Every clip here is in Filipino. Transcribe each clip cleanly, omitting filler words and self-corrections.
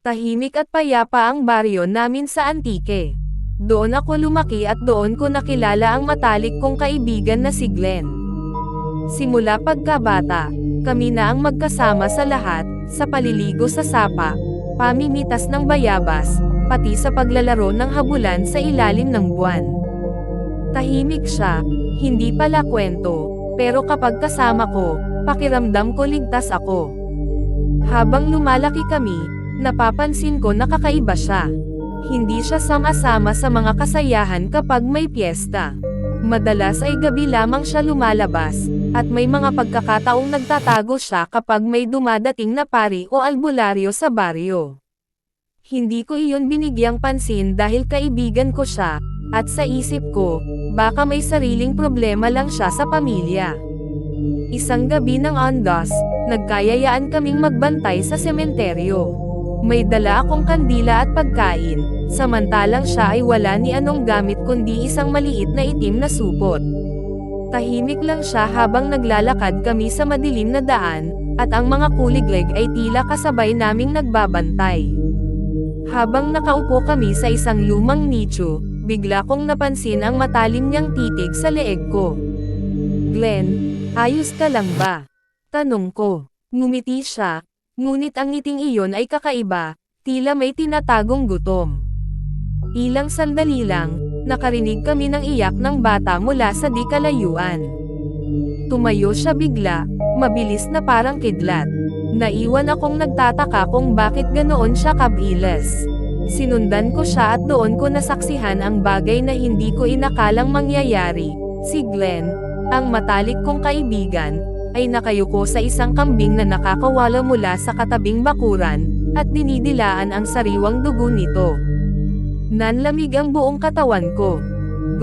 Tahimik at payapa ang baryo namin sa Antique. Doon ako lumaki at doon ko nakilala ang matalik kong kaibigan na si Glenn. Simula pagkabata, kami na ang magkasama sa lahat, sa paliligo sa sapa, pamimitas ng bayabas, pati sa paglalaro ng habulan sa ilalim ng buwan. Tahimik siya, hindi pala kwento, pero kapag kasama ko, pakiramdam ko ligtas ako. Habang lumalaki kami, napapansin ko na kakaiba siya. Hindi siya sama-sama sa mga kasayahan kapag may piyesta. Madalas ay gabi lamang siya lumalabas, at may mga pagkakataong nagtatago siya kapag may dumadating na pari o albularyo sa baryo. Hindi ko iyon binigyang pansin dahil kaibigan ko siya, at sa isip ko, baka may sariling problema lang siya sa pamilya. Isang gabi ng Andas, nagkayayaan kaming magbantay sa sementeryo. May dala akong kandila at pagkain, samantalang siya ay wala ni anong gamit kundi isang maliit na itim na supot. Tahimik lang siya habang naglalakad kami sa madilim na daan, at ang mga kuliglig ay tila kasabay naming nagbabantay. Habang nakaupo kami sa isang lumang nicho, bigla kong napansin ang matalim niyang titig sa leeg ko. "Glenn, ayos ka lang ba?" tanong ko. Ngumiti siya, ngunit ang ngiting iyon ay kakaiba, tila may tinatagong gutom. Ilang sandali lang, nakarinig kami ng iyak ng bata mula sa di kalayuan. Tumayo siya bigla, mabilis na parang kidlat. Naiwan akong nagtataka kung bakit ganoon siya kabilis. Sinundan ko siya at doon ko nasaksihan ang bagay na hindi ko inakalang mangyayari. Si Glenn, ang matalik kong kaibigan, ay nakayuko sa isang kambing na nakakawala mula sa katabing bakuran, at dinidilaan ang sariwang dugo nito. Nanlamig ang buong katawan ko.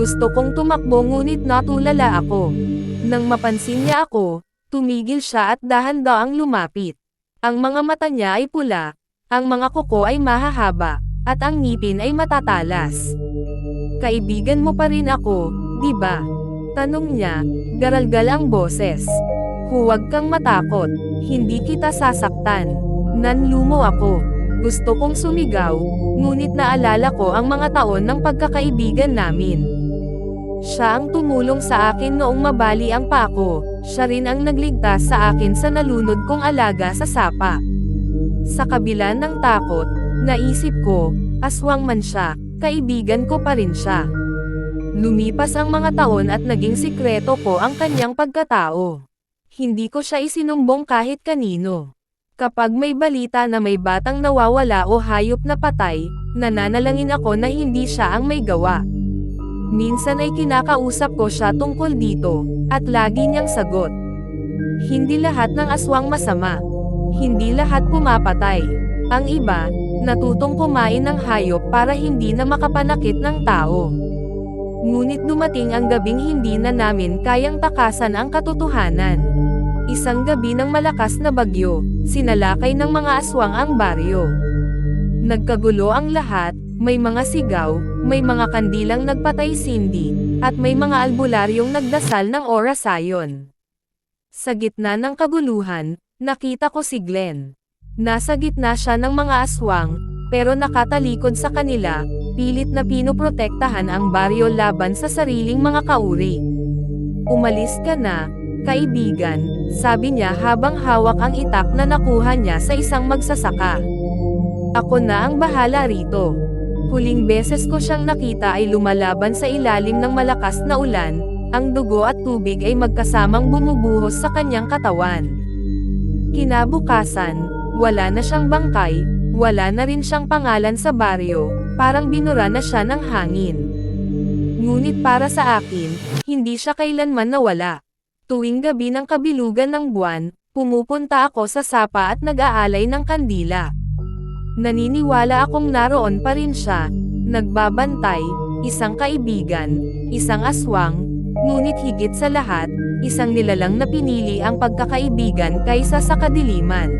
Gusto kong tumakbo ngunit natulala ako. Nang mapansin niya ako, tumigil siya at dahan-daang lumapit. Ang mga mata niya ay pula, ang mga kuko ay mahahaba, at ang ngipin ay matatalas. "Kaibigan mo pa rin ako, di ba?" tanong niya, garalgal ang boses. "Huwag kang matakot, hindi kita sasaktan." Nanlumo ako. Gusto kong sumigaw, ngunit naalala ko ang mga taon ng pagkakaibigan namin. Siya ang tumulong sa akin noong mabali ang paa ko, siya rin ang nagligtas sa akin sa nalunod kong alaga sa sapa. Sa kabila ng takot, naisip ko, aswang man siya, kaibigan ko pa rin siya. Lumipas ang mga taon at naging sikreto ko ang kanyang pagkatao. Hindi ko siya isinumbong kahit kanino. Kapag may balita na may batang nawawala o hayop na patay, nananalangin ako na hindi siya ang may gawa. Minsan ay kinakausap ko siya tungkol dito, at lagi niyang sagot. Hindi lahat ng aswang masama. Hindi lahat pumapatay. Ang iba, natutong kumain ng hayop para hindi na makapanakit ng tao. Ngunit dumating ang gabing hindi na namin kayang takasan ang katotohanan. Isang gabi ng malakas na bagyo, sinalakay ng mga aswang ang baryo. Nagkagulo ang lahat, may mga sigaw, may mga kandilang nagpatay-sindi, at may mga albularyong nagdasal ng orasayon. Sa gitna ng kaguluhan, nakita ko si Glenn. Nasa gitna siya ng mga aswang, pero nakatalikod sa kanila, pilit na pinoprotektahan ang baryo laban sa sariling mga kauri. "Umalis ka na, kaibigan," sabi niya habang hawak ang itak na nakuha niya sa isang magsasaka. "Ako na ang bahala rito." Huling beses ko siyang nakita ay lumalaban sa ilalim ng malakas na ulan, ang dugo at tubig ay magkasamang bumubuhos sa kanyang katawan. Kinabukasan, wala na siyang bangkay, wala na rin siyang pangalan sa baryo, parang binura na siya ng hangin. Ngunit para sa akin, hindi siya kailanman nawala. Tuwing gabi ng kabilugan ng buwan, pumupunta ako sa sapa at nag-aalay ng kandila. Naniniwala akong naroon pa rin siya, nagbabantay, isang kaibigan, isang aswang, ngunit higit sa lahat, isang nilalang na pinili ang pagkakaibigan kaysa sa kadiliman.